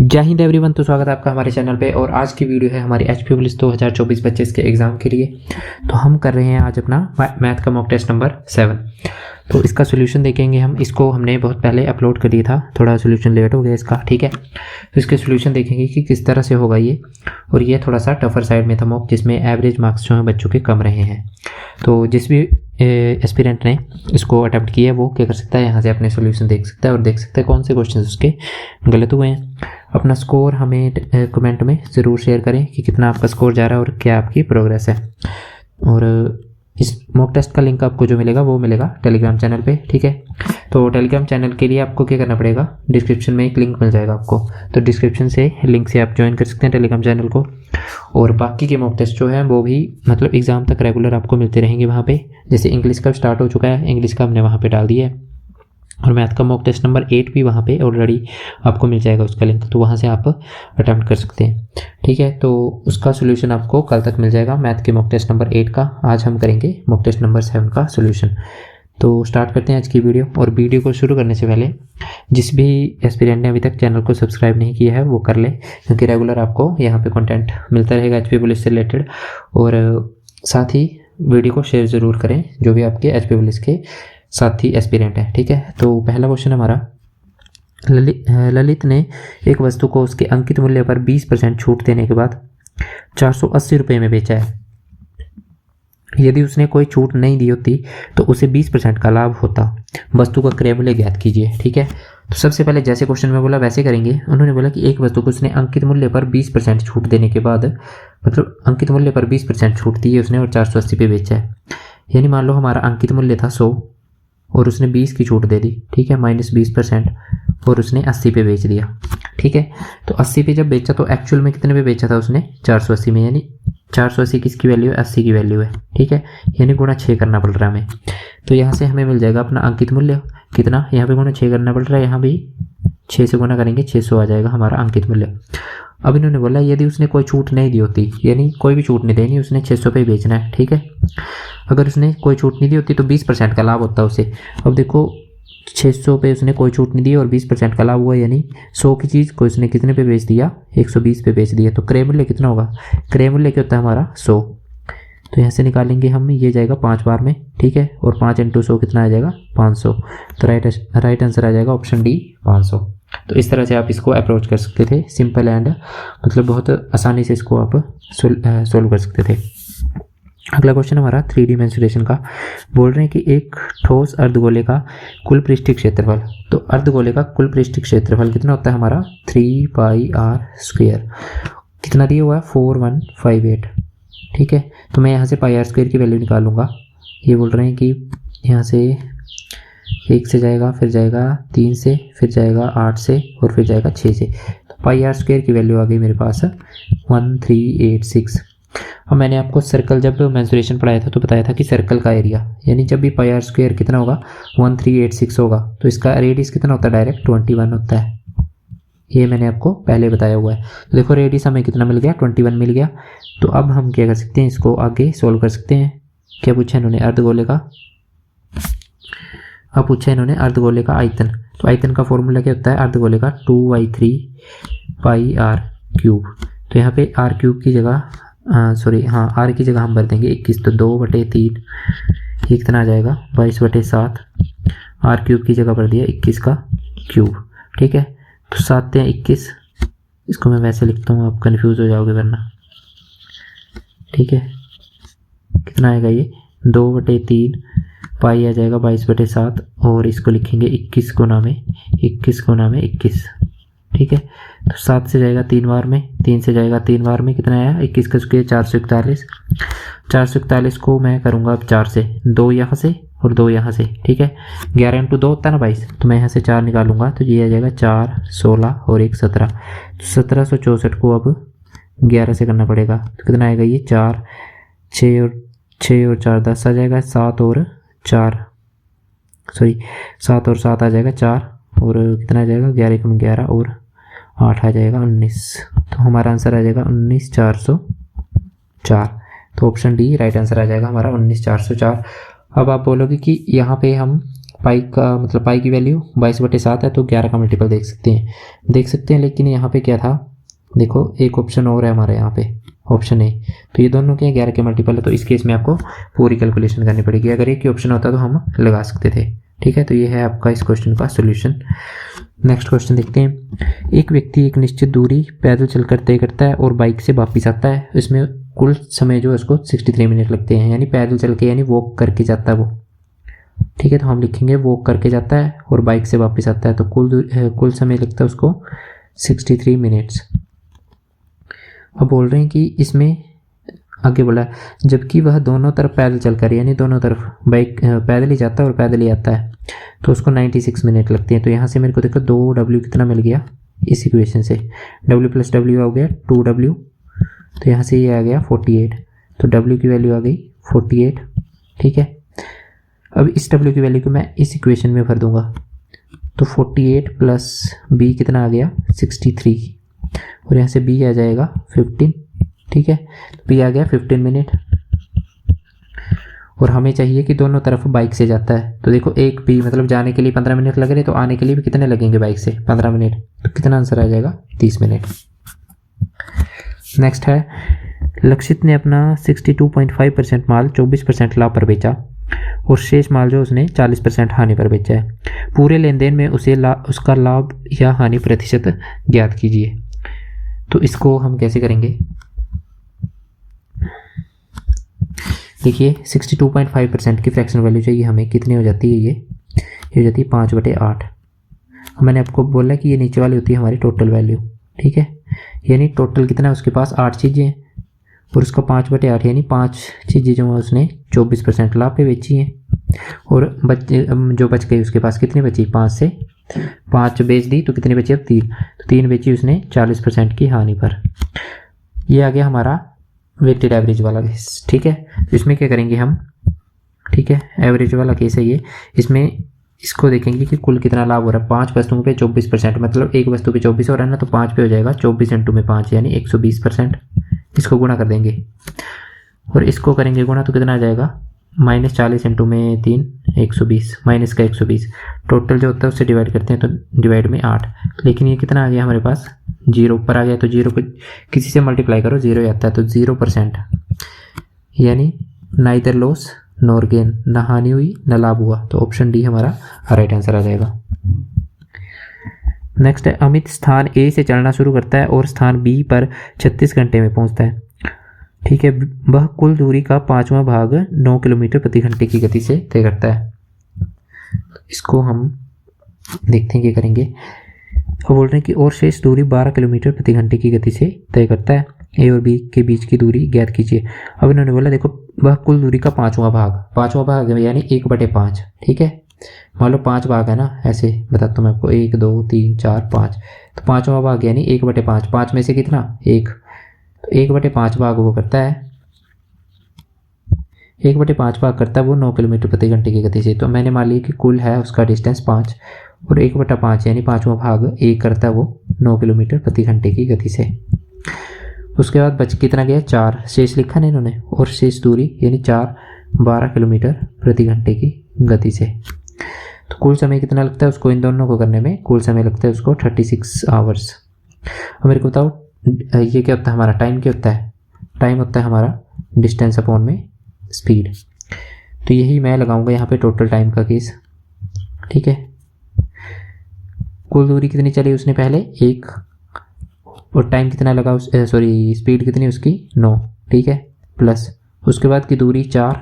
जय हिंद एवरीवन। तो स्वागत है आपका हमारे चैनल पे। और आज की वीडियो है हमारी एचपी पुलिस 2024-25 के एग्ज़ाम के लिए। तो हम कर रहे हैं आज अपना मैथ का मॉक टेस्ट नंबर 7। तो इसका सोल्यूशन देखेंगे हम। इसको हमने बहुत पहले अपलोड कर दिया था, थोड़ा सोल्यूशन लेट हो गया इसका, ठीक है। तो इसके सोल्यूशन देखेंगे कि किस तरह से होगा ये। और ये थोड़ा सा टफर साइड में था मॉक, जिसमें एवरेज मार्क्स जो हैं बच्चों के कम रहे हैं। तो जिस भी एस्पिरेंट ने इसको अटैम्प्ट किया है वो क्या कर सकता है, यहाँ से अपने सोल्यूशन देख सकता है और देख सकता है कौन से क्वेश्चन उसके गलत हुए हैं। अपना स्कोर हमें कमेंट में ज़रूर शेयर करें कि कितना आपका स्कोर जा रहा है और क्या आपकी प्रोग्रेस है। और इस मॉक टेस्ट का लिंक आपको जो मिलेगा वो मिलेगा टेलीग्राम चैनल पे, ठीक है। तो टेलीग्राम चैनल के लिए आपको क्या करना पड़ेगा, डिस्क्रिप्शन में एक लिंक मिल जाएगा आपको। तो डिस्क्रिप्शन से लिंक से आप ज्वाइन कर सकते हैं टेलीग्राम चैनल को। और बाकी के मॉक टेस्ट जो है वो भी मतलब एग्ज़ाम तक रेगुलर आपको मिलते रहेंगे वहाँ पे। जैसे इंग्लिश का स्टार्ट हो चुका है, इंग्लिश का हमने वहाँ पे डाल दिया है। और मैथ का मॉक टेस्ट नंबर 8 भी वहाँ पे ऑलरेडी आपको मिल जाएगा उसका लिंक, तो वहाँ से आप अटैम्प्ट कर सकते हैं, ठीक है। तो उसका सोल्यूशन आपको कल तक मिल जाएगा मैथ के मॉक टेस्ट नंबर 8 का। आज हम करेंगे मॉक टेस्ट नंबर 7 का सोल्यूशन। तो स्टार्ट करते हैं आज की वीडियो। और वीडियो को शुरू करने से पहले जिस भी एस्पिरेंट ने अभी तक चैनल को सब्सक्राइब नहीं किया है वो कर ले, क्योंकि रेगुलर आपको यहाँ पे कंटेंट मिलता रहेगा एचपी पुलिस से रिलेटेड। और साथ ही वीडियो को शेयर ज़रूर करें जो भी आपके एचपी पुलिस के साथी एस्पिरेंट है, ठीक है। तो पहला क्वेश्चन हमारा, ललित ने एक वस्तु को उसके अंकित मूल्य पर 20% छूट देने के बाद 480 रुपये में बेचा है। यदि उसने कोई छूट नहीं दी होती तो उसे 20% का लाभ होता। वस्तु का क्रय मूल्य ज्ञात कीजिए, ठीक है। तो सबसे पहले जैसे क्वेश्चन में बोला वैसे करेंगे। उन्होंने बोला कि एक वस्तु को उसने अंकित मूल्य पर 20% छूट देने के बाद, मतलब अंकित मूल्य पर 20% छूट दी है उसने और 480 पे बेचा है। यानी मान लो हमारा अंकित मूल्य था 100 और उसने 20 की छूट दे दी, ठीक है, -20%, और उसने 80 पे बेच दिया, ठीक है। तो 80 पे जब बेचा तो एक्चुअल में कितने पे बेचा था उसने, 480 में। यानी 480 किसकी वैल्यू है, 80 की वैल्यू है, ठीक है। यानी गुणा 6 करना पड़ रहा है हमें। तो यहाँ से हमें मिल जाएगा अपना अंकित मूल्य कितना, यहाँ पे गुणा 6 करना पड़ रहा है, यहाँ भी 6 से गुणा करेंगे 600 आ जाएगा हमारा अंकित मूल्य। अब इन्होंने बोला यदि उसने कोई छूट नहीं दी होती, यानी कोई भी छूट नहीं देनी, उसने 600 पे बेचना है, ठीक है। अगर उसने कोई छूट नहीं दी होती तो 20% का लाभ होता उसे। अब देखो 600 पे उसने कोई छूट नहीं दी और 20% का लाभ हुआ, यानी 100 की चीज़ को उसने कितने पे बेच दिया, 120 पे बेच दिया। तो क्रय मूल्य कितना होगा, क्रय मूल्य क्या होता है हमारा 100। तो यहाँ से निकालेंगे हम, ये जाएगा 5 बार में, ठीक है। और 5 × 100 कितना आ जाएगा, 500। तो राइट आंसर आ जाएगा ऑप्शन डी, 500। तो इस तरह से आप इसको अप्रोच कर सकते थे, सिंपल एंड मतलब बहुत आसानी से इसको आप सोल्व कर सकते थे। अगला क्वेश्चन हमारा 3D मेंसुरेशन का। बोल रहे हैं कि एक ठोस अर्धगोले का कुल पृष्ठीय क्षेत्रफल, तो अर्धगोले का कुल पृष्ठीय क्षेत्रफल कितना होता है हमारा 3πr²। कितना दिया हुआ है 4158, ठीक है। तो मैं यहाँ से πr² की वैल्यू निकालूंगा। ये बोल रहे हैं कि यहाँ से 1 से जाएगा, फिर जाएगा 3 से, फिर जाएगा 8 से और फिर जाएगा 6 से। तो πr² की वैल्यू आ गई मेरे पास 1386। और मैंने आपको सर्कल जब मेंसुरेशन पढ़ाया था तो बताया था कि सर्कल का एरिया, यानी जब भी πr² कितना होगा 1386 होगा तो इसका रेडियस कितना होता है, डायरेक्ट 21 होता है। ये मैंने आपको पहले बताया हुआ है। तो देखो रेडियस हमें कितना मिल गया, 21 मिल गया। तो अब हम क्या कर सकते हैं, इसको आगे सोल्व कर सकते हैं। क्या पूछा इन्होंने, अर्धगोले का। अब पूछा इन्होंने अर्धगोले का आयतन। तो आयतन का फॉर्मूला क्या होता है अर्धगोले का, 2/3πr³। तो यहाँ पे r³ की जगह r की जगह हम भर देंगे 21। तो 2/3 ये कितना आ जाएगा 22/7। r³ की जगह भर दिया 21 का क्यूब, ठीक है। तो 7 × 21, इसको मैं वैसे लिखता हूँ, आप कंफ्यूज हो जाओगे वरना, ठीक है। कितना आएगा ये 2/3 पाई आ जाएगा 22/7 और इसको लिखेंगे 21 गुना में 21, ठीक है। तो 7 से जाएगा 3 बार में, 3 से जाएगा 3 बार में, कितना आया 21 का स्क्वायर 441। 441 को मैं करूँगा अब 4 से, 2 यहाँ से और 2 यहाँ से, ठीक है। 11 × 2 होता है ना 22, तो मैं यहाँ से 4 निकालूंगा तो ये आ जाएगा 4, 16 और 1 17। तो 1764 को अब 11 से करना पड़ेगा। तो कितना आएगा ये 4, 6 और 4 10 आ जाएगा, 7 और 7 आ जाएगा 4, और कितना आ जाएगा 11 × 11 और 8 आ जाएगा 19। तो हमारा आंसर आ जाएगा 19404। तो ऑप्शन डी राइट आंसर आ जाएगा हमारा 19404। अब आप बोलोगे कि यहाँ पे हम पाई का मतलब पाई की वैल्यू 22/7 है, तो 11 का मल्टीपल देख सकते हैं। लेकिन यहाँ पे क्या था, देखो एक ऑप्शन और है हमारे यहाँ पे, ऑप्शन ए, तो ये दोनों के 11 के मल्टीपल है, तो इस केस में आपको पूरी कैलकुलेशन करनी पड़ेगी। अगर एक ही ऑप्शन होता तो हम लगा सकते थे। ठीक है, तो ये है आपका इस क्वेश्चन का सोल्यूशन। नेक्स्ट क्वेश्चन देखते हैं। एक व्यक्ति एक निश्चित दूरी पैदल चलकर तय करता है और बाइक से वापस आता है। इसमें कुल समय जो है उसको 63 मिनट लगते हैं, यानी पैदल चल के यानी वॉक करके जाता है वो। ठीक है, तो हम लिखेंगे वॉक करके जाता है और बाइक से वापस आता है, तो कुल समय लगता है उसको 63 मिनट्स। अब बोल रहे हैं कि इसमें आगे बोला जबकि वह दोनों तरफ पैदल चलकर यानी दोनों तरफ बाइक पैदल ही जाता है और पैदल ही आता है, तो उसको 96 मिनट लगते हैं। तो यहाँ से मेरे को देखो 2W कितना मिल गया इस इक्वेशन से, W + W हो गया 2W, तो यहाँ से ये आ गया 48, तो W की वैल्यू आ गई 48। ठीक है, अब इस W की वैल्यू को मैं इस इक्वेशन में भर दूंगा, तो 48 + B कितना आ गया 63, और यहाँ से B आ जाएगा 15। ठीक है, तो B आ गया 15 मिनट, और हमें चाहिए कि दोनों तरफ बाइक से जाता है। तो देखो एक भी मतलब जाने के लिए 15 मिनट लग रहे, तो आने के लिए भी कितने लगेंगे बाइक से 15 मिनट, तो कितना आंसर आ जाएगा 30 मिनट। नेक्स्ट है लक्षित ने अपना 62.5% माल 24% लाभ पर बेचा और शेष माल जो उसने 40% हानि पर बेचा है। पूरे लेन देन में उसका लाभ या हानि प्रतिशत ज्ञात कीजिए। तो इसको हम कैसे करेंगे, देखिए 62.5% की फ्रैक्शन वैल्यू चाहिए हमें, कितनी हो जाती है ये हो जाती है 5/8। मैंने आपको बोला कि ये नीचे वाली होती है हमारी टोटल वैल्यू। ठीक है, यानी टोटल कितना है उसके पास 8 चीज़ें हैं और उसका 5/8 यानी 5 चीज़ें जो है उसने 24% लाभ पे बेची हैं, और जो बच गई उसके पास कितनी बची 5 से 5 बेच दी, तो कितनी बची अब 3, तो 3 बेची उसने 40% की हानि पर। ये आ गया हमारा वेटेड एवरेज वाला केस। ठीक है, तो इसमें क्या करेंगे हम, ठीक है एवरेज वाला केस है ये, इसमें इसको देखेंगे कि कुल कितना लाभ हो रहा है। 5 वस्तुओं पे 24%, मतलब एक वस्तु पे 24 हो रहा है ना, तो 5 पे हो जाएगा 24 × 5 यानी 120%। इसको गुणा कर देंगे और इसको करेंगे गुणा, तो कितना आ जाएगा -40 × 3 120, माइनस का 120, टोटल जो होता है उससे डिवाइड करते हैं तो डिवाइड में 8, लेकिन ये कितना आ गया हमारे पास 0 ऊपर आ गया, तो 0 को किसी से मल्टीप्लाई करो 0 आता है, तो 0%, यानी नाइदर लॉस नॉर गेन, ना हानि हुई ना लाभ हुआ, तो ऑप्शन डी हमारा राइट आंसर आ जाएगा। नेक्स्ट है अमित स्थान ए से चलना शुरू करता है और स्थान बी पर 36 घंटे में पहुंचता है। ठीक है, वह कुल दूरी का 5वां भाग 9 किलोमीटर प्रति घंटे की गति से तय करता है। इसको हम देखते हैं क्या करेंगे। अब बोल रहे हैं कि और शेष दूरी 12 किलोमीटर प्रति घंटे की गति से तय करता है। ए और बी के बीच की दूरी ज्ञात कीजिए। अब इन्होंने बोला देखो वह कुल दूरी का 5वां भाग यानी 1/5। ठीक है, मान लो 5 भाग है ना, ऐसे बताता हूँ मैं आपको 1 2 3 4 5, तो 5वां भाग यानी 1/5, 5 में से कितना 1, तो 1/5 भाग वो करता है 1/5 भाग करता है वो 9 किलोमीटर प्रति घंटे की गति से। तो मैंने मान लिया कि कुल है उसका डिस्टेंस 5 और 1/5 यानी 5वां भाग 1 करता है वो 9 किलोमीटर प्रति घंटे की गति से। उसके बाद बच कितना गया 4, शेष लिखा नहीं इन्होंने, और शेष दूरी यानी 4 12 किलोमीटर प्रति घंटे की गति से। तो कुल समय कितना लगता है उसको इन दोनों को करने में, कुल समय लगता है उसको 36 आवर्स। अब मेरे को बताओ ये क्या होता है हमारा, टाइम क्या होता है, टाइम होता है हमारा डिस्टेंस अपॉन में स्पीड। तो यही मैं लगाऊंगा यहाँ पे टोटल टाइम का केस। ठीक है, कुल दूरी कितनी चली उसने पहले 1, और टाइम कितना लगा स्पीड कितनी उसकी 9। ठीक है, प्लस उसके बाद की दूरी 4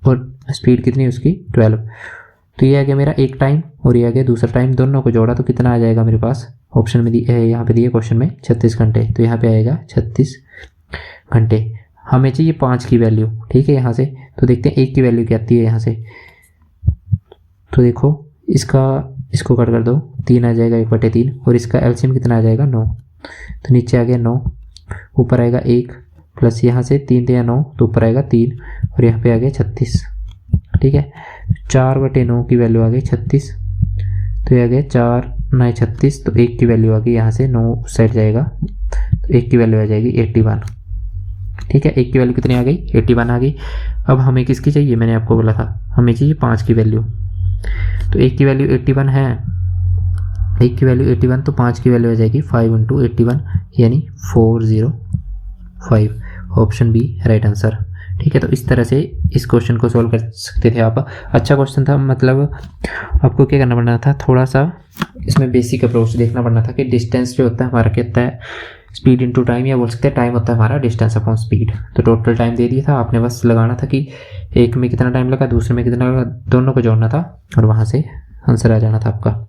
और स्पीड कितनी उसकी 12। तो ये आ गया मेरा एक टाइम और ये आ गया दूसरा टाइम, दोनों को जोड़ा तो कितना आ जाएगा मेरे पास, ऑप्शन में यहाँ पे दिए क्वेश्चन में 36 घंटे, तो यहाँ पे आएगा 36 घंटे। हमें चाहिए 5 की वैल्यू। ठीक है, यहाँ से तो देखते हैं 1 की वैल्यू क्या आती है यहाँ से। तो देखो इसको कट कर दो, 3 आ जाएगा 1/3, और इसका एलसीएम कितना आ जाएगा 9, तो नीचे आ गया 9, ऊपर आएगा 1 प्लस यहाँ से 3 या 9, तो ऊपर आएगा 3 और यहाँ पे आ गया 36। ठीक है, 4/9 की वैल्यू आ गई 36, तो ये आ गया 4 9 36, तो 1 की वैल्यू आ गई यहाँ से 9 उस साइड जाएगा, तो 1 की वैल्यू आ जाएगी 81। ठीक है, 1 की वैल्यू कितनी आ गई 81 आ गई। अब हमें किसकी चाहिए, मैंने आपको बोला था हमें चाहिए 5 की वैल्यू। तो एक की वैल्यू 81 है, एक की वैल्यू 81, तो 5 की वैल्यू आ जाएगी 5 इंटू 81 यानी 405। Option B right answer. ठीक है, तो इस तरह से इस क्वेश्चन को सॉल्व कर सकते थे आप। अच्छा क्वेश्चन था, मतलब आपको क्या करना पड़ना था, थोड़ा सा इसमें बेसिक अप्रोच देखना पड़ना था कि डिस्टेंस जो होता है हमारा क्या होता है, स्पीड इनटू टाइम, या बोल सकते हैं टाइम होता है हमारा डिस्टेंस अपॉन स्पीड। तो टोटल टाइम दे दिया था, आपने बस लगाना था कि एक में कितना टाइम लगा, दूसरे में कितना लगा, दोनों को जोड़ना था और वहाँ से आंसर आ जाना था आपका।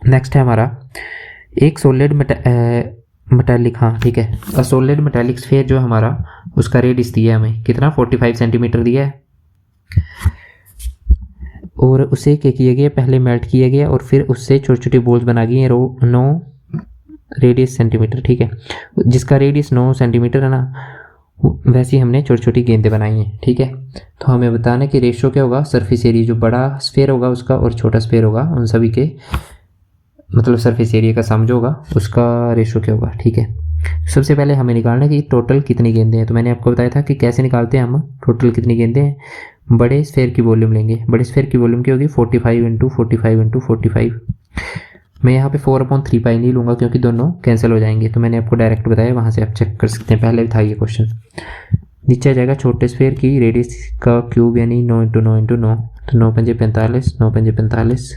नेक्स्ट है हमारा एक सॉलिड मेटालिक, हाँ ठीक है, सॉलिड मेटालिक स्फीयर जो हमारा उसका रेडियस दिया है हमें कितना, 45 सेंटीमीटर दिया है, और उसे क्या किया गया, पहले मेल्ट किया गया और फिर उससे छोटी छोटी बॉल्स बना गई 9 रेडियस सेंटीमीटर। ठीक है, जिसका रेडियस 9 सेंटीमीटर है ना, वैसी हमने छोटी छोटी गेंदें बनाई हैं। ठीक है, तो हमें बताना कि रेशो क्या होगा, सरफेस एरिया जो बड़ा स्फीयर होगा उसका और छोटा स्फीयर होगा उन सभी के, मतलब सरफेस एरिया का सम जो होगा उसका रेशो क्या होगा। ठीक है, सबसे पहले हमें निकालना है कि टोटल कितनी गेंदें हैं। तो मैंने आपको बताया था कि कैसे निकालते हैं हम टोटल कितनी गेंदें हैं। बड़े स्फीयर की वॉल्यूम लेंगे, बड़े स्फीयर की वॉल्यूम क्या होगी, 45 इंटू 45 इंटू 45। मैं यहाँ पे 4/3 नहीं लूँगा क्योंकि दोनों कैंसिल हो जाएंगे, तो मैंने आपको डायरेक्ट बताया, वहाँ से आप चेक कर सकते हैं, पहले भी था ये क्वेश्चन। नीचे आ जाएगा छोटे स्फीयर की रेडियस का क्यूब यानी 9 इंटू 9 इंटू 9, तो 9 पंजे 45, 9 पंजे 45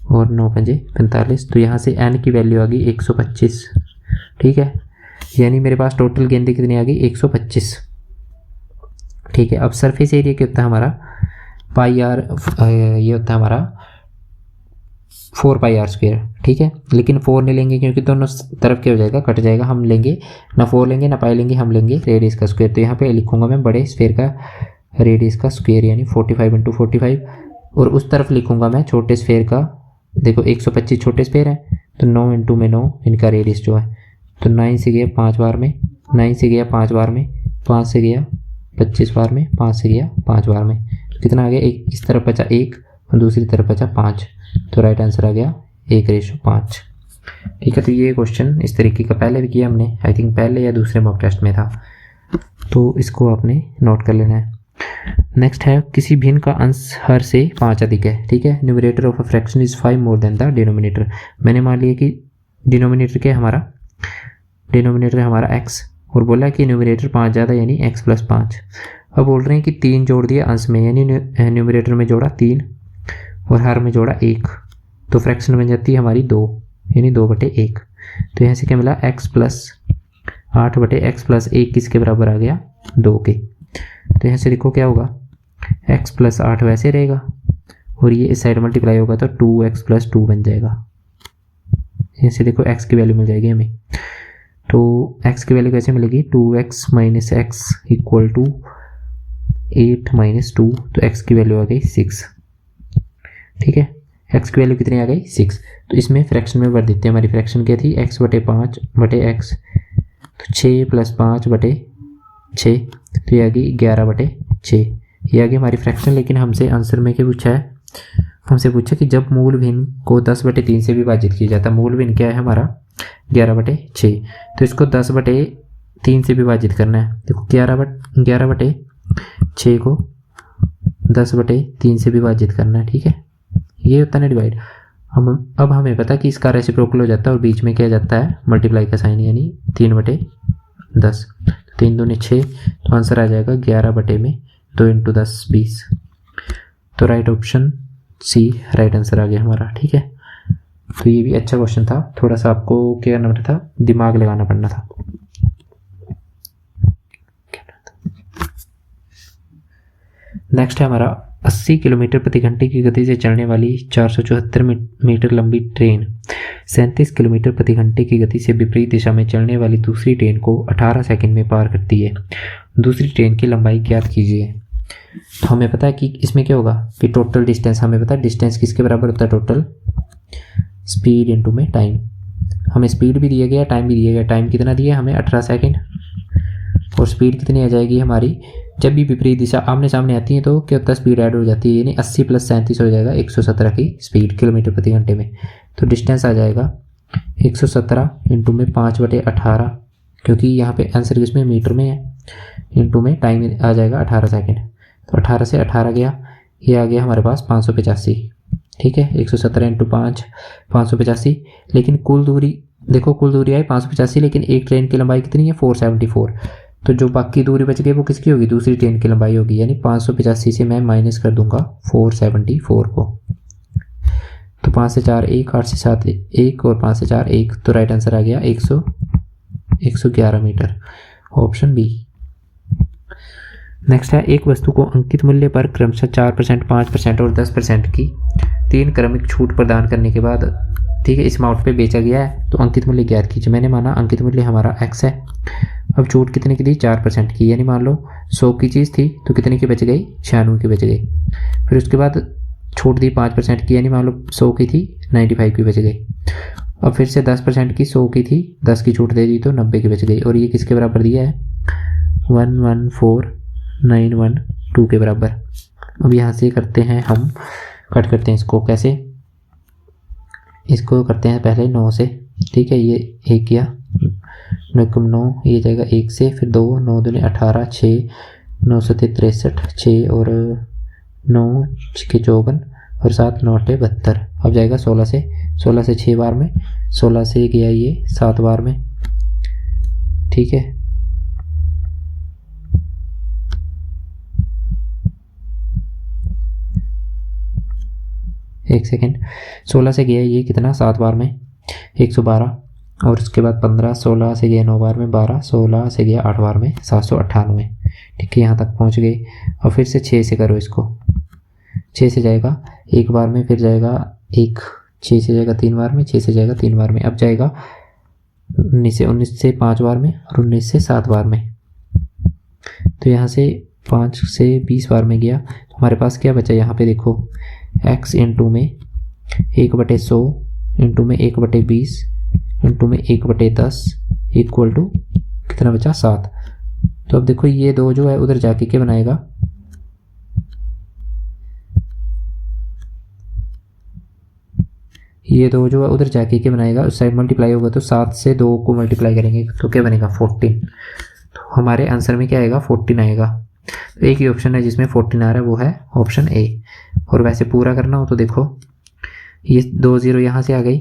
और 9 पंजे 45। तो यहाँ से n की वैल्यू आ गई 125। ठीक है, यानी मेरे पास टोटल गेंदें कितनी आ गई, 125। ठीक है, अब सरफेस एरिया क्या होता है हमारा, पाई आर, ये होता है हमारा 4πr स्क्वायर। ठीक है, लेकिन 4 नहीं लेंगे क्योंकि दोनों तरफ क्या हो जाएगा, कट जाएगा। हम लेंगे ना 4 लेंगे ना पाई लेंगे, हम लेंगे रेडियस का स्क्वायर। तो यहाँ पे लिखूंगा मैं बड़े स्फीयर का रेडियस का स्क्वायर यानी 45 इंटू 45, और उस तरफ लिखूंगा मैं छोटे स्फीयर का, देखो 125 छोटे स्फीयर है तो 9 इंटू में 9 इनका रेडियस जो है, तो 9 से गया 5 बार में, 9 से गया 5 बार में, 5 से गया 25 बार में, 5 से गया 5 बार में, तो कितना आ गया, एक इस तरफ बचा 1 और दूसरी तरफ बचा 5, तो राइट आंसर आ गया 1:5। ठीक है, तो ये क्वेश्चन इस तरीके का पहले भी किया हमने, आई थिंक पहले या दूसरे मॉक टेस्ट में था, तो इसको आपने नोट कर लेना है। नेक्स्ट है किसी भिन्न का अंश हर से 5 अधिक है। ठीक है, numerator of a fraction is 5 more than the denominator. मैंने मान लिया कि डिनोमिनेटर क्या है हमारा, डिनोमिनेटर है हमारा x, और बोला कि न्यूमरेटर 5 ज़्यादा यानी x + 5। अब बोल रहे हैं कि 3 जोड़ दिया अंश में, यानी न्यूमरेटर में जोड़ा 3 और हर में जोड़ा 1, तो फ्रैक्शन बन जाती है हमारी 2 यानी 2/1। तो यहाँ से क्या मिला, x + 8/x + 1 किसके बराबर आ गया, 2 के। तो यहाँ से देखो क्या होगा, x + 8 वैसे रहेगा और ये इस साइड मल्टीप्लाई होगा तो 2x + 2 बन जाएगा। यहाँ से देखो x की वैल्यू मिल जाएगी हमें, तो x की वैल्यू कैसे मिलेगी, 2x - x = 8 - 2, तो x की वैल्यू आ गई 6। ठीक है, x की वैल्यू कितनी आ गई, 6। तो इसमें फ्रैक्शन में भर देते हैं, हमारी फ्रैक्शन क्या थी, x/5/x, तो 6 + 5/6, तो ये आ गई 11/6, ये आ गई हमारी फ्रैक्शन। लेकिन हमसे आंसर में क्या पूछा है, हमसे पूछा कि जब मूल भिन्न को 10/3 से विभाजित किया जाता है, मूल भिन्न क्या है हमारा 11/6, तो इसको 10/3 से विभाजित करना है। देखो 11/6 को 10/3 से विभाजित करना है। ठीक है, ये होता है ना डिवाइड। अब हमें पता है कि इसका रेसिप्रोकल हो जाता है और बीच में क्या जाता है, मल्टीप्लाई का साइन, यानी 3/10, 3 दूनी 6, तो आंसर आ जाएगा 11/2 × 10 20। तो right option C right answer आ गया हमारा। ठीक है, तो ये भी अच्छा क्वेश्चन था, थोड़ा सा आपको क्या करना पड़ता था, दिमाग लगाना पड़ना था। नेक्स्ट है हमारा 80 किलोमीटर प्रति घंटे की गति से चलने वाली 474 मीटर लंबी ट्रेन 37 किलोमीटर प्रति घंटे की गति से विपरीत दिशा में चलने वाली दूसरी ट्रेन को 18 सेकंड में पार करती है। दूसरी ट्रेन की लंबाई ज्ञात कीजिए। तो हमें पता है कि इसमें क्या होगा कि टोटल डिस्टेंस, हमें पता है डिस्टेंस किसके बराबर होता है, टोटल स्पीड इनटू में टाइम। हमें स्पीड भी दिया गया, टाइम भी दिया गया। टाइम कितना दिया हमें 18 सेकंड, और स्पीड कितनी आ जाएगी हमारी, जब भी विपरीत दिशा आमने सामने आती है तो क्या होता है, स्पीड ऐड हो जाती है, यानी 80 + 37 हो जाएगा 117 की स्पीड किलोमीटर प्रति घंटे में। तो डिस्टेंस आ जाएगा 117 × 5/18, क्योंकि यहाँ पे आंसर किसमें मीटर में है, इंटू में टाइम आ जाएगा 18 सेकेंड, तो 18 से 18 गया, ये आ गया हमारे पास 585। ठीक है, 117 इंटू 5 585। लेकिन कुल दूरी देखो, कुल दूरी आई 585, लेकिन एक ट्रेन की लंबाई कितनी है 474। तो जो बाकी दूरी बच गई वो किसकी होगी, दूसरी ट्रेन की लंबाई होगी। यानी 585 से मैं माइनस कर दूंगा 474 को। तो 5 से 4 1, 8 से 7 1 और 5 से 4 1, तो राइट आंसर आ गया 111 मीटर, ऑप्शन बी। नेक्स्ट है, एक वस्तु को अंकित मूल्य पर क्रमशः 4%, 5% और 10% की 3 क्रमिक छूट प्रदान करने के बाद, ठीक है, इस अमाउंट पे बेचा गया है, तो अंकित मूल्य ज्ञात कीजिए। मैंने माना अंकित मूल्य हमारा x है। अब छूट कितने की दी, 4% की, यानी मान लो 100 की चीज़ थी तो कितने की बच गई, 96 की बच गई। फिर उसके बाद छूट दी 5% की, यानी मान लो 100 की थी 95 की बच गई। अब फिर से 10% की, 100 की थी 10 की छूट दे दी तो 90 की बच गई। और ये किसके बराबर दिया है, 114,912 के बराबर। अब यहाँ से करते हैं हम, कट करते हैं इसको, कैसे, इसको करते हैं पहले 9 से। ठीक है, ये 1 गया, 9 ये जाएगा 1 से, फिर 2 9 दूनी 18 6 9 7 63 6 और 9 6 54 और 7 9 8 72। अब जाएगा 16 से 6 बार में, 16 से गया ये 7 बार में। ठीक है, एक सेकेंड, 16 से गया ये कितना 7 बार में 112, और उसके बाद 15, 16 से गया 9 बार में 12, 16 से गया 8 बार में 798। ठीक है, यहाँ तक पहुँच गए। और फिर से 6 से करो इसको, 6 से जाएगा 1 बार में, फिर जाएगा 1, 6 से जाएगा 3 बार में, 6 से जाएगा 3 बार में। अब जाएगा 19 से 5 बार में और 19 से 7 बार में। तो यहाँ से 5 से 20 बार में गया, तो हमारे पास क्या बचा, यहाँ पे देखो x इंटू में 1/100 इंटू में 1/20 इंटू में 1/10 इक्वल टू कितना बचा, 7। तो अब देखो ये दो जो है उधर जाके क्या बनाएगा, ये दो जो है उधर जाके क्या बनाएगा, उस साइड मल्टीप्लाई होगा तो 7 से 2 को मल्टीप्लाई करेंगे तो क्या बनेगा 14। तो हमारे आंसर में क्या आएगा 14 आएगा। तो एक ही ऑप्शन है जिसमें 14 आ रहा है, वो है ऑप्शन ए। और वैसे पूरा करना हो तो देखो ये 2 0 यहाँ से आ गई,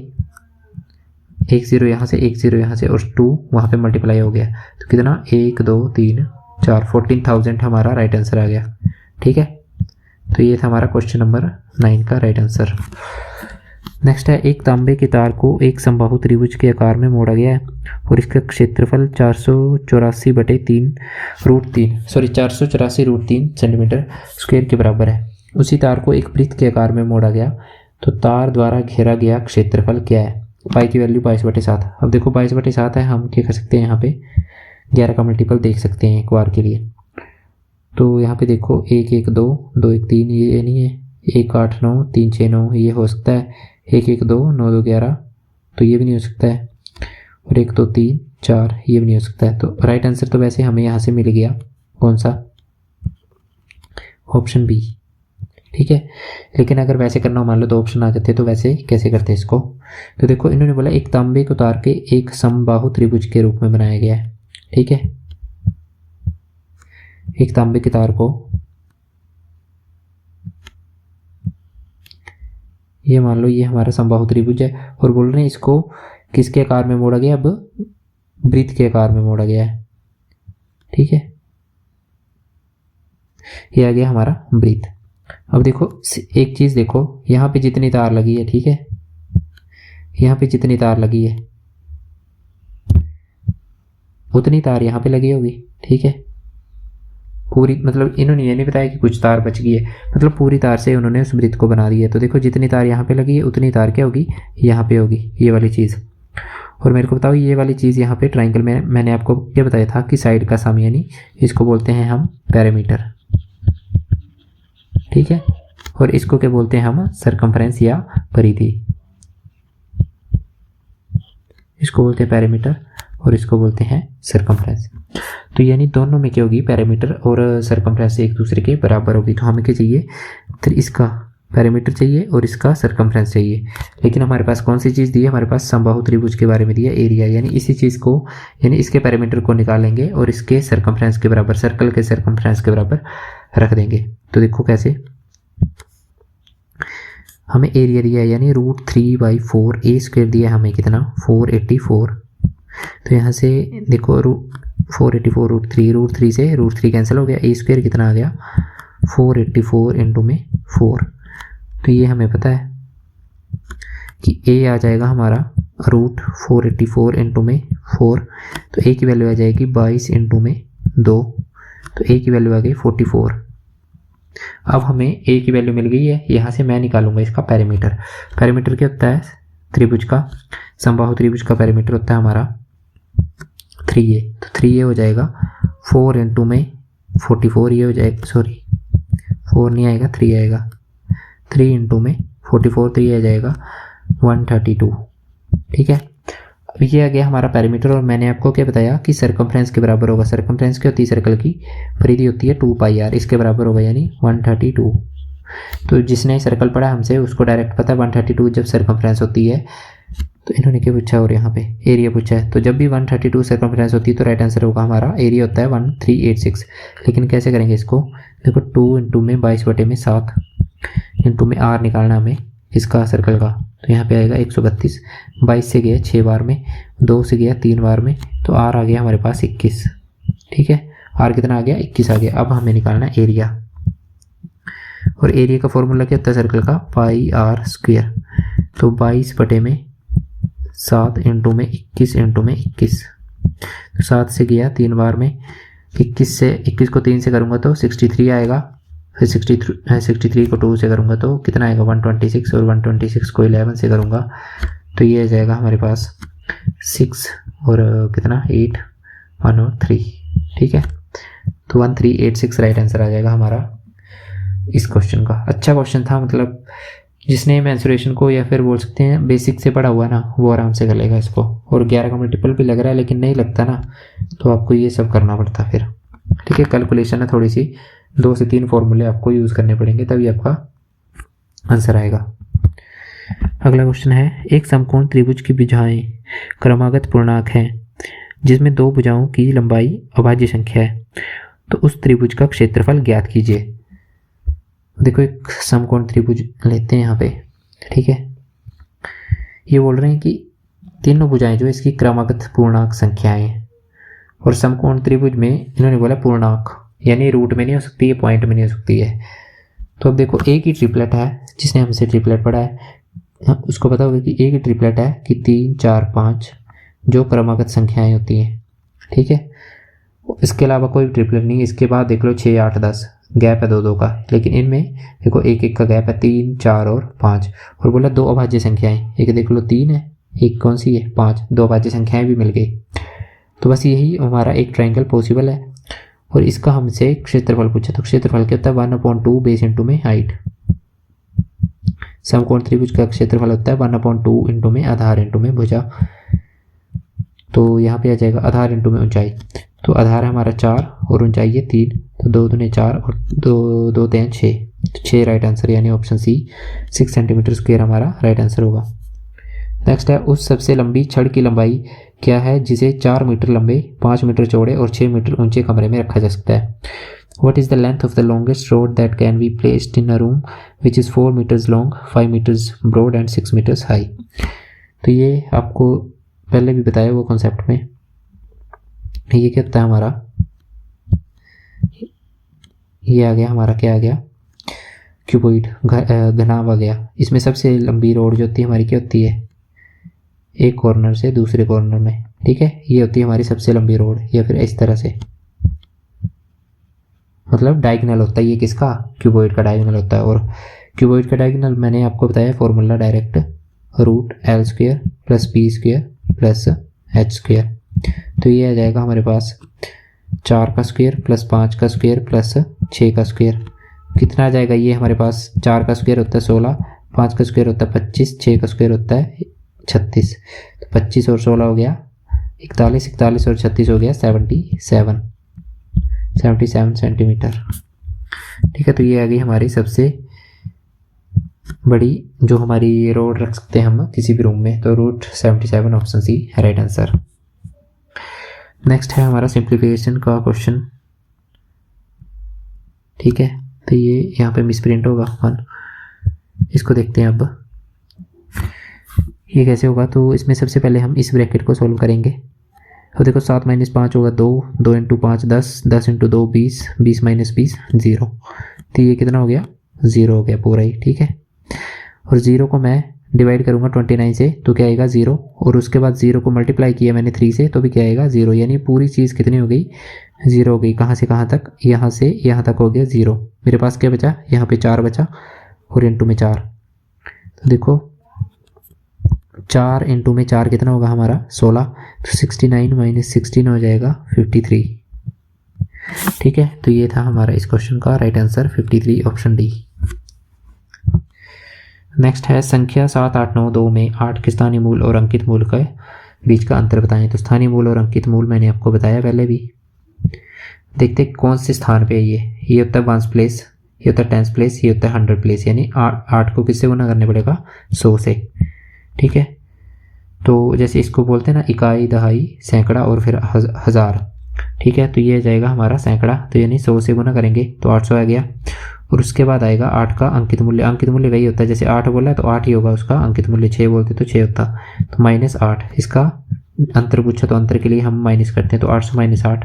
1 0 यहाँ से, 1 0 यहाँ से और 2 वहाँ पे मल्टीप्लाई हो गया, तो कितना 1 2 3 4 14,000 हमारा राइट आंसर आ गया। ठीक है, तो ये था हमारा क्वेश्चन नंबर 9 का राइट आंसर। नेक्स्ट है, एक तांबे के तार को एक समबाहु त्रिभुज के आकार में मोड़ा गया है और इसका क्षेत्रफल 484/3 सेंटीमीटर स्क्वायर के बराबर है। उसी तार को एक वृत्त के आकार में मोड़ा गया, तो तार द्वारा घेरा गया क्षेत्रफल क्या है। पाई की वैल्यू 22/7। अब देखो 22/7 है, हम क्या कर सकते हैं, यहाँ पे 11 का मल्टीपल देख सकते हैं एक बार के लिए। तो यहाँ पे देखो 1 1 2 2 1 3, ये नहीं है, 1 8 9 3 6 9, ये हो सकता है, 1 1 2 9 2 11, तो ये भी नहीं हो सकता है, और 1 2 3 4, ये भी नहीं हो सकता है। तो राइट आंसर तो वैसे हमें यहाँ से मिल गया, कौन सा, ऑप्शन बी। ठीक है, लेकिन अगर वैसे करना हो, मान लो 2 ऑप्शन आ जाते तो वैसे कैसे करते हैं इसको। तो देखो इन्होंने बोला एक तांबे को तार के एक समबाहु त्रिभुज के रूप में बनाया गया है। ठीक है, एक तांबे के तार को, ये मान लो ये हमारा समबाहु त्रिभुज है, और बोल रहे हैं इसको किसके आकार में मोड़ा गया, अब वृत्त के आकार में मोड़ा गया है। ठीक है, ये आ गया हमारा वृत्त। अब देखो एक चीज देखो, यहाँ पे जितनी तार लगी है, ठीक है, यहाँ पे जितनी तार लगी है उतनी तार यहाँ पे लगी होगी। ठीक है, पूरी, मतलब इन्होंने ये नहीं बताया कि कुछ तार बच गई है, मतलब पूरी तार से उन्होंने उस वृत्त को बना दिया है। तो देखो जितनी तार यहाँ पे लगी है उतनी तार क्या होगी, यहाँ पे होगी, ये वाली चीज़। और मेरे को बताओ ये वाली चीज़ यहाँ पे ट्राइंगल में मैंने आपको क्या बताया था कि साइड का सम, यानी इसको बोलते हैं हम पैरामीटर। ठीक है, और इसको क्या बोलते हैं हम, सरकमफ्रेंस या परिधि। इसको बोलते हैं पैरामीटर और इसको बोलते हैं सरकमफ्रेंस। तो यानी दोनों में क्या होगी, पैरामीटर और सरकमफ्रेंस एक दूसरे के बराबर होगी। तो हमें क्या चाहिए, तो इसका पेरीमीटर चाहिए और इसका सरकमफ्रेंस चाहिए। लेकिन हमारे पास कौन सी चीज़ दी है, हमारे पास समबाहु त्रिभुज के बारे में दिया एरिया, यानी इसी चीज़ को, यानी इसके पेरीमीटर को निकालेंगे और इसके सरकमफ्रेंस के बराबर, सर्कल के सरकमफ्रेंस के बराबर रख देंगे। तो देखो कैसे, हमें एरिया दिया है यानी √3/4, ए स्क्वायर दिया है हमें कितना 484। तो यहाँ से देखो 484 √3 से √3 कैंसिल हो गया, ए स्क्वायर कितना आ गया 484 इंटू में 4। तो ये हमें पता है कि ए आ जाएगा हमारा √484 इंटू में 4। तो ए की वैल्यू आ जाएगी 22 इंटू में 2, तो ए की वैल्यू आ गई 44। अब हमें ए की वैल्यू मिल गई है, यहाँ से मैं निकालूंगा इसका पेरीमीटर। पेरीमीटर क्या होता है त्रिभुज का, समबाहु त्रिभुज का पेरीमीटर होता है हमारा 3a। तो 3a हो जाएगा 4 इंटू में 44, ये हो जाएगा, सॉरी 4 नहीं आएगा 3 आएगा, 3 इंटू में 44, तो ये आ जाएगा 132। ठीक है, अब ये आ गया हमारा पेरीमीटर। और मैंने आपको क्या बताया कि सरकमफ्रेंस के बराबर होगा, सरकमफ्रेंस क्या होती है, सर्कल की परिधि होती है 2πr, इसके बराबर होगा यानी 132। तो जिसने सर्कल पढ़ा हमसे उसको डायरेक्ट पता है 132 जब सरकमफ्रेंस होती है। तो इन्होंने क्या पूछा और यहाँ पे एरिया पूछा है, तो जब भी 132 सरकमफ्रेंस होती है तो राइट आंसर होगा हमारा एरिया होता है 1386। लेकिन कैसे करेंगे इसको, देखो 2 इंटू में 22/7 इंटू में r निकालना हमें इसका सर्कल का, तो यहाँ पे आएगा 132। 22 से गया 6 बार में, 2 से गया 3 बार में, तो r आ गया हमारे पास 21। ठीक है, r कितना आ गया 21 आ गया। अब हमें निकालना एरिया, और एरिया का फॉर्मूला क्या होता है सर्कल का, πr²। तो 22/7 इंटू में 21 इंटू में 21, तो 7 से गया 3 बार में, 21 को 3 से करूँगा तो 63 आएगा, फिर 63 को 2 से करूँगा तो कितना आएगा 126, और 126 को 11 से करूँगा तो ये आ जाएगा हमारे पास 6 और कितना 8, 1 और 3। ठीक है, तो 1386 राइट आंसर आ जाएगा हमारा इस क्वेश्चन का। अच्छा क्वेश्चन था, मतलब जिसने मेंसुरेशन को या फिर बोल सकते हैं बेसिक से पढ़ा हुआ ना वो आराम से कर लेगा इसको। और 11 का मल्टीपल भी लग रहा है लेकिन नहीं लगता ना, तो आपको ये सब करना पड़ता फिर। ठीक है, कैलकुलेशन है थोड़ी सी, 2 से 3 फॉर्मूले आपको यूज़ करने पड़ेंगे तभी आपका आंसर आएगा। अगला क्वेश्चन है, एक समकोण त्रिभुज की भुजाएं क्रमागत पूर्णांक हैं जिसमें 2 भुजाओं की लंबाई अभाज्य संख्या है, तो उस त्रिभुज का क्षेत्रफल ज्ञात कीजिए। देखो एक समकोण त्रिभुज लेते हैं यहाँ पे। ठीक है, ये बोल रहे हैं कि तीनों भुजाएं जो इसकी क्रमागत पूर्णांक संख्याएं हैं, और समकोण त्रिभुज में इन्होंने बोला पूर्णांक, यानी रूट में नहीं हो सकती है, पॉइंट में नहीं हो सकती है। तो अब देखो एक ही ट्रिपलेट है, जिसने हमसे ट्रिपलेट पढ़ा है उसको पता होगा कि एक ही ट्रिपलेट है कि 3, 4, 5 जो क्रमागत संख्याएं होती हैं। ठीक है, इसके अलावा कोई ट्रिपलेट नहीं। इसके बाद देख लो 6, 8, 10 गैप है 2-2 का, लेकिन इनमें देखो 1-1 का गैप है, 3, 4 और 5। और बोला 2 अभाज्य संख्याएं, एक देख लो 3 है, एक कौन सी है 5, 2 अभाज्य संख्याएं भी मिल गई। तो बस यही हमारा एक ट्रायंगल पॉसिबल है, और इसका हमसे क्षेत्रफल पूछा। तो क्षेत्रफल क्या होता है 1/2 बेस इंटू में हाइट। समकोण त्रिभुज का क्षेत्रफल होता है 1/2 इंटू में आधार इंटू में भुजा। तो यहाँ पे आ जाएगा आधार इंटू में ऊंचाई, तो आधार है हमारा 4 और ऊंचाई है 3, तो 2 दूने 4 और 2 3 6, तो 6 राइट आंसर, यानी ऑप्शन सी 6 सेंटीमीटर स्क्वायर हमारा राइट आंसर होगा। नेक्स्ट है, उस सबसे लंबी छड़ की लंबाई क्या है जिसे 4 मीटर लंबे, 5 मीटर चौड़े और 6 मीटर ऊंचे कमरे में रखा जा सकता है। What is the length of the longest rod that can be placed in a room which is 4 meters long, 5 meters broad and 6 meters high? तो ये आपको पहले भी बताया हुआ कॉन्सेप्ट में। ये क्या होता है हमारा, ये आ गया हमारा, क्या आ गया क्यूबॉइड, घनाभ आ गया। इसमें सबसे लंबी रोड जो होती है हमारी क्या होती है, एक कॉर्नर से दूसरे कॉर्नर में। ठीक है, ये होती है हमारी सबसे लंबी रोड, या फिर इस तरह से, मतलब डायगोनल होता है ये किसका, क्यूबॉइड का डायगोनल होता है। और क्यूबॉइड का डायगोनल मैंने आपको बताया formula direct, √L² + B² + H²। तो ये आ जाएगा हमारे पास 4 का स्क्वायर + 5 का स्क्वायर + 6 का स्क्वायर। कितना आ जाएगा, ये हमारे पास 4 का स्क्वायर होता है 16, 5 का स्क्वायर होता है 25, 6 का स्क्वायर होता है 36। तो 25 और 16 हो गया 41, 41 और 36 हो गया 77 सेंटीमीटर। ठीक है, तो ये आ गई हमारी सबसे बड़ी जो हमारी रो रख सकते हैं हम किसी भी रूम में, तो √77 ऑप्शन सी है राइट आंसर। नेक्स्ट है हमारा सिंप्लीफिकेशन का क्वेश्चन, ठीक है। तो ये यहाँ पे मिसप्रिंट होगा 1, इसको देखते हैं अब ये कैसे होगा। तो इसमें सबसे पहले हम इस ब्रैकेट को सॉल्व करेंगे। तो देखो 7 - 5 होगा 2, 2 × 5 10, 10 × 2 20, 20 - 20 0। तो ये कितना हो गया, 0 हो गया पूरा ही, ठीक है। और 0 को मैं डिवाइड करूँगा 29 से तो क्या आएगा 0, और उसके बाद 0 को मल्टीप्लाई किया मैंने 3 से तो भी क्या आएगा 0, यानी पूरी चीज़ कितनी हो गई, 0 हो गई। कहाँ से कहाँ तक, यहाँ से यहाँ तक हो गया 0। मेरे पास क्या बचा, यहाँ पे 4 बचा और इंटू में 4। तो देखो 4 इंटू में 4 कितना होगा हमारा 16, तो 69 - 16 हो जाएगा 53, ठीक है। तो ये था हमारा इस क्वेश्चन का right answer 53 option D. Next है संख्या 7, 8, 9, 2 में 8 के स्थानीय मूल और अंकित मूल के बीच का अंतर बताएं। तो स्थानीय मूल और अंकित मूल मैंने आपको बताया पहले भी। देखते कौन से स्थान पे है ये होता है 1 प्लेस, ये होता है 10 प्लेस, ये होता है 100 प्लेस, यानी 8 को किससे गुना करने पड़ेगा 100 से, ठीक है। तो जैसे इसको बोलते हैं ना इकाई, दहाई, सैकड़ा और फिर हज़ार, ठीक है। तो ये जाएगा हमारा सैकड़ा, तो यानी 100 से गुना करेंगे तो 800 आ गया। और उसके बाद आएगा 8 का अंकित मूल्य वही होता है, जैसे 8 बोला तो 8 ही होगा उसका अंकित मूल्य, 6 बोलते तो 6 होता, तो -8। इसका अंतर पूछा तो अंतर के लिए हम माइनस करते हैं, तो 800 - 8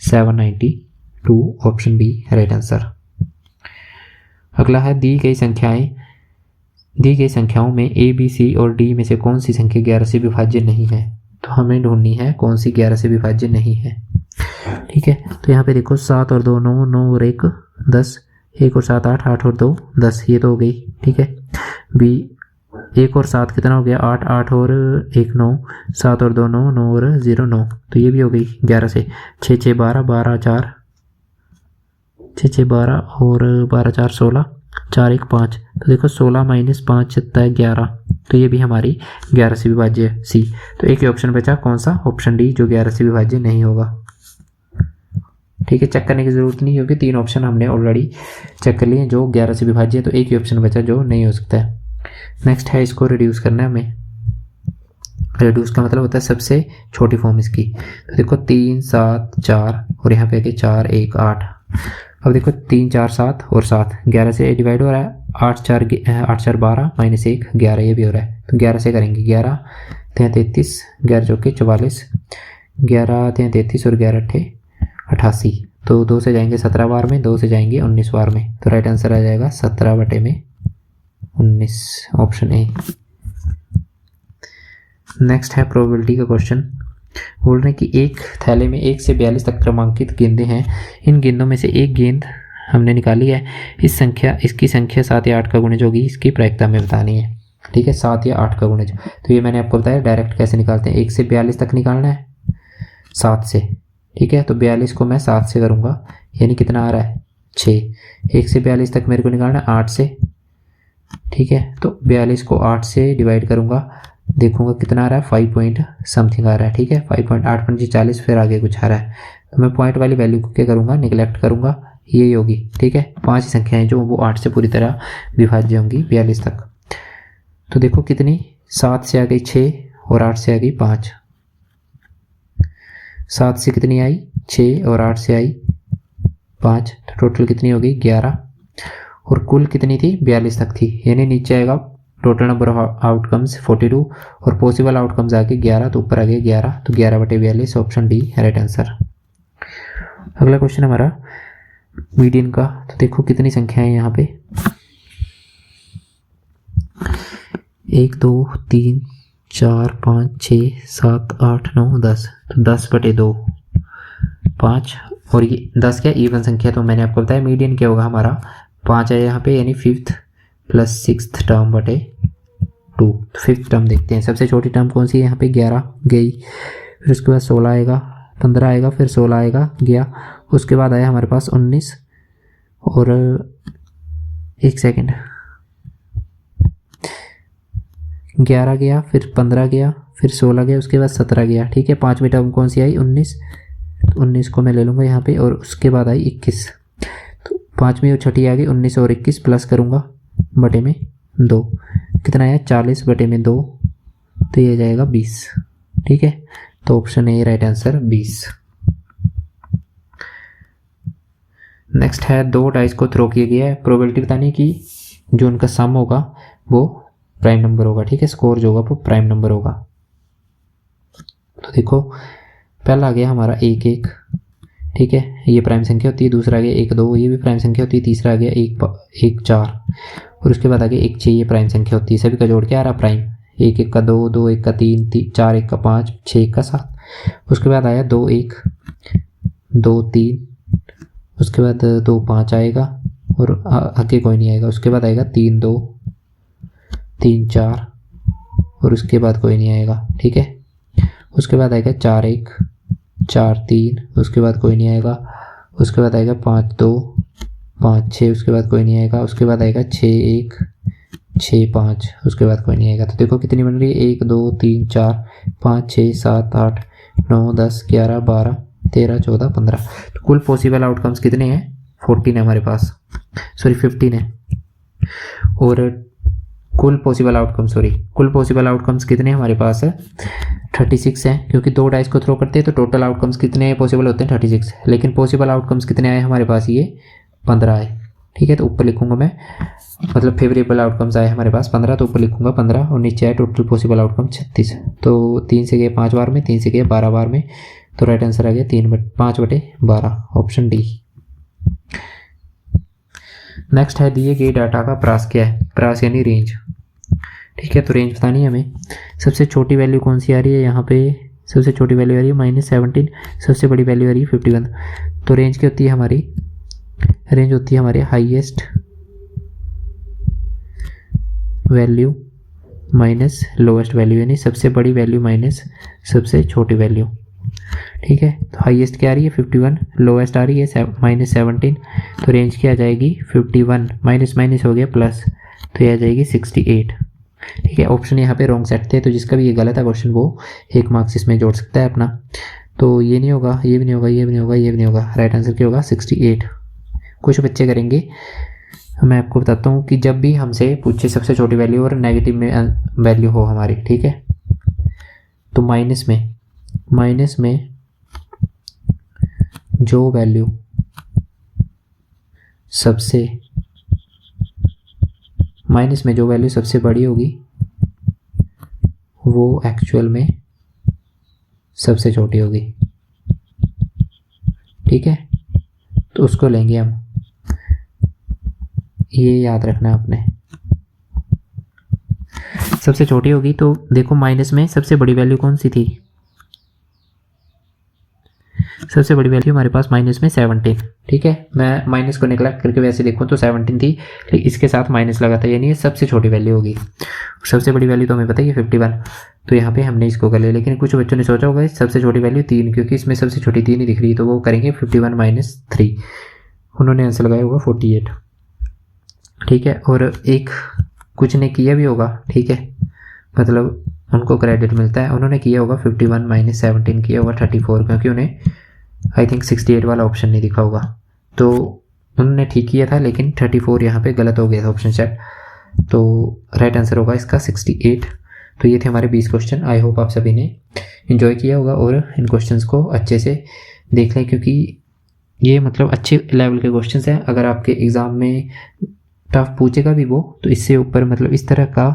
792 ऑप्शन बी राइट आंसर। अगला है दी गई संख्याओं में A, B, C और D में से कौन सी संख्या 11 से विभाज्य नहीं है। तो हमें ढूंढनी है कौन सी 11 से विभाज्य नहीं है, ठीक है। तो यहाँ पे देखो 7 और 2 9, 9 और 1 10, 1 और 7 8, 8 और 2 10, ये तो हो गई, ठीक है। B 1 और 7 कितना हो गया 8, 8 और 1 9, 7 और 2 9, 9 और 0 9, तो ये भी हो गई 11 से। 6 6 12, 12 4, 6 6 12 और 12 4 16, 4 1 5। तो देखो 16 - 5 होता है 11, तो ये भी हमारी 11 से विभाज्य है सी। तो एक ही ऑप्शन बचा कौन सा, ऑप्शन डी, जो 11 से विभाज्य नहीं होगा, ठीक है। चेक करने की जरूरत नहीं क्योंकि 3 ऑप्शन हमने ऑलरेडी चेक कर लिए जो 11 से विभाज्य है, तो एक ही ऑप्शन बचा जो नहीं हो सकता है। नेक्स्ट है इसको रिड्यूस करना है हमें। रिड्यूस का मतलब होता है सबसे छोटी फॉर्म इसकी। तो देखो 3 7 4 और यहाँ पे 4 1 8। अब देखो 3 4 7 और 7 11 से डिवाइड हो रहा है, 8 4 12 -1 11, ये भी हो रहा है। तो 11 से करेंगे, 11 3 33, 11 चौके 44, 11 3 33 और 11 8 88। तो 2 से जाएंगे 17 बार में, 2 से जाएंगे 19 बार में, तो राइट आंसर आ जाएगा 17/19 ऑप्शन ए। नेक्स्ट है प्रोबेबिलिटी का क्वेश्चन। बोल रहे हैं कि एक थैले में 1 से 42 तक क्रमांकित गेंदें हैं। इन गेंदों में से एक गेंद हमने निकाली है, इसकी संख्या 7 या 8 का गुणज होगी, इसकी प्रायिकता में बतानी है, ठीक है। 7 या 8 का गुणज, तो ये मैंने आपको बताया डायरेक्ट कैसे निकालते हैं। 1 से 42 तक निकालना है 7 से, ठीक है। तो 42 को मैं 7 से करूँगा, यानी कितना आ रहा है 6। 1 से 42 तक मेरे को निकालना है 8 से, ठीक है। तो 42 को 8 से डिवाइड करूँगा, देखूंगा कितना आ रहा है 5 पॉइंट समथिंग आ रहा है, ठीक है। 5.8 × 40, फिर आगे कुछ आ रहा है। तो मैं पॉइंट वाली वैल्यू को क्या करूँगा, निगलेक्ट करूँगा, यही होगी, ठीक है। 5 ही संख्याएं जो वो 8 से पूरी तरह विभाज्य होंगी 42 तक। तो देखो कितनी, 7 से आ गई 6 और 8 से आ गई 5। 7 से कितनी आई 6 और 8 से आई 5, तो टोटल कितनी हो गई 11। और कुल कितनी थी 42 तक थी, यानी नीचे आएगा टोटल नंबर ऑफ आउटकम्स 42 और पॉसिबल आउटकम्स आगे 11, तो ऊपर आ गए 11, तो 11/42 ऑप्शन डी राइट आंसर। अगला क्वेश्चन हमारा मीडियन का। तो देखो कितनी संख्याएं यहाँ पे 1 2 3 4 5 6 7 8 9 10, तो 10/2 5, और ये 10 क्या इवन संख्या, तो मैंने आपको बताया मीडियन क्या होगा हमारा 5 है यहाँ पे, यानी 5th + 6th टर्म बटे 2। तो 5th टर्म देखते हैं, सबसे छोटी टर्म कौन सी है यहाँ पे 11 गई, फिर उसके बाद 16 आएगा, 15 आएगा, फिर 16 आएगा गया, उसके बाद आया हमारे पास 19 और 1 सेकेंड 11 गया, फिर 15 गया, फिर 16 गया, उसके बाद 17 गया, ठीक है। 5वीं टर्म कौन सी आई 19, तो 19 को मैं ले लूँगा यहाँ पे, और उसके बाद आई 21। तो 5वीं और छठी आ गई 19 और 21 प्लस करूँगा बटे में 2, कितना है 40/2, तो ये जाएगा 20। ठीक है, तो option A right answer 20। Next है 2 डाइस को थ्रो किया गया है, प्रोबेबिलिटी बतानी कि जो उनका सम होगा वो प्राइम नंबर होगा। ठीक है, स्कोर जो होगा वो प्राइम नंबर होगा। तो देखो पहला आ गया हमारा 1 1, ठीक है, ये प्राइम संख्या होती है। दूसरा आ गया 1 2, ये भी प्राइम संख्या होती है। तीसरा आ गया 1 4, और उसके बाद आ गया 1 6, ये प्राइम संख्या होती है। सभी का जोड़ के आ रहा प्राइम, 1 1 का 2, 2 1 का 3, 4 1 का 5, 6 1 का 7। उसके बाद आया 2 1, 2 3, उसके बाद 2 5 आएगा और आगे कोई नहीं आएगा। उसके बाद आएगा 3 2, 3 4, और उसके बाद कोई नहीं आएगा। ठीक है, उसके बाद आएगा 4 1, 4 3, उसके बाद कोई नहीं आएगा। उसके बाद आएगा 5 2, 5 6, उसके बाद कोई नहीं आएगा। उसके बाद आएगा 6 1, 6 5, उसके बाद कोई नहीं आएगा। तो देखो कितनी बन रही है, 1 2 3 4 5 6 7 8 9 10 11 12 13 14 15। तो कुल पॉसिबल आउटकम्स कितने हैं, 14 है हमारे पास, सॉरी 15 है। और कुल पॉसिबल आउटकम्स कितने हमारे पास है, 36 है, क्योंकि 2 डाइस को थ्रो करते हैं तो टोटल आउटकम्स कितने पॉसिबल होते हैं, 36। लेकिन पॉसिबल आउटकम्स कितने आए हमारे पास, ये 15 आए। ठीक है, तो ऊपर लिखूंगा मैं, मतलब फेवरेबल आउटकम्स आए हमारे पास 15, तो ऊपर लिखूंगा 15, और नीचे आए टोटल पॉसिबल आउटकम 36। तो 3 से गए 5 बार में, 3 से गए 12 बार में, तो राइट आंसर आ गया 5/12, ऑप्शन डी। नेक्स्ट है दिए गए डाटा का प्रास क्या है, प्रास यानी रेंज। ठीक है, तो रेंज बतानी है हमें। सबसे छोटी वैल्यू कौन सी आ रही है, यहाँ पे सबसे छोटी वैल्यू आ रही है -17, सबसे बड़ी वैल्यू आ रही है 51। तो रेंज क्या होती है हमारी, रेंज होती है हमारी highest value minus lowest value, यानी सबसे बड़ी वैल्यू माइनस सबसे छोटी वैल्यू। ठीक है, तो हाईएस्ट क्या आ रही है 51, लोएस्ट आ रही है -17, तो रेंज क्या आ जाएगी 51, माइनस माइनस हो गया प्लस, तो ये आ जाएगी 68। ठीक है, ऑप्शन यहाँ पे रॉन्ग सेट थे, तो जिसका भी ये गलत है क्वेश्चन वो 1 मार्क्स इसमें जोड़ सकता है अपना। तो ये नहीं होगा, ये भी नहीं होगा, ये भी नहीं होगा, ये भी नहीं होगा, राइट आंसर क्या होगा 68। कुछ बच्चे करेंगे, मैं आपको बताता हूँ कि जब भी हमसे पूछे सबसे छोटी वैल्यू और नेगेटिव में वैल्यू हो हमारी, ठीक है, तो माइनस में जो वैल्यू सबसे बड़ी होगी वो एक्चुअल में सबसे छोटी होगी। ठीक है, तो उसको लेंगे हम, ये याद रखना आपने। सबसे छोटी होगी तो देखो माइनस में सबसे बड़ी वैल्यू कौन सी थी, सबसे बड़ी वैल्यू हमारे पास माइनस में 17। ठीक है, मैं माइनस को निगलेक्ट करके वैसे देखूँ तो 17 थी, लेकिन इसके साथ माइनस लगा था, यानी ये सबसे छोटी वैल्यू होगी। सबसे बड़ी वैल्यू तो हमें पता है 51, तो यहाँ पे हमने इसको कर लिया। लेकिन कुछ बच्चों ने सोचा होगा सबसे छोटी वैल्यू 3, क्योंकि इसमें सबसे छोटी 3 ही दिख रही है, तो वो करेंगे 51 - 3, उन्होंने आंसर लगाया होगा 48। ठीक है, और एक कुछ ने किया भी होगा, ठीक है, मतलब उनको क्रेडिट मिलता है, उन्होंने किया होगा 51 - 17 किया होगा 34, क्योंकि उन्हें आई थिंक 68 वाला ऑप्शन नहीं दिखा होगा, तो उन्होंने ठीक किया था, लेकिन 34 यहाँ पे गलत हो गया था ऑप्शन सेट, तो राइट आंसर होगा इसका 68। तो ये थे हमारे 20 क्वेश्चन। आई होप आप सभी ने एंजॉय किया होगा और इन क्वेश्चंस को अच्छे से देख लें, क्योंकि ये मतलब अच्छे लेवल के क्वेश्चंस हैं। अगर आपके एग्ज़ाम में टफ पूछेगा भी वो, तो इससे ऊपर मतलब इस तरह का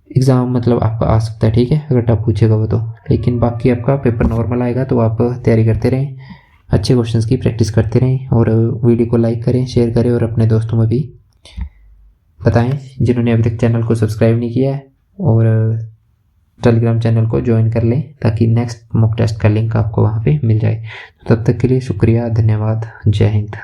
एग्ज़ाम मतलब आपका आ सकता है। ठीक है, अगर टफ पूछेगा वो तो, लेकिन बाकी आपका पेपर नॉर्मल आएगा, तो आप तैयारी करते रहें, अच्छे क्वेश्चंस की प्रैक्टिस करते रहें, और वीडियो को लाइक करें, शेयर करें, और अपने दोस्तों में भी बताएं जिन्होंने अभी तक चैनल को सब्सक्राइब नहीं किया है, और टेलीग्राम चैनल को ज्वाइन कर लें, ताकि नेक्स्ट मॉक टेस्ट का लिंक आपको वहाँ पे मिल जाए। तब तक के लिए शुक्रिया, धन्यवाद, जय हिंद।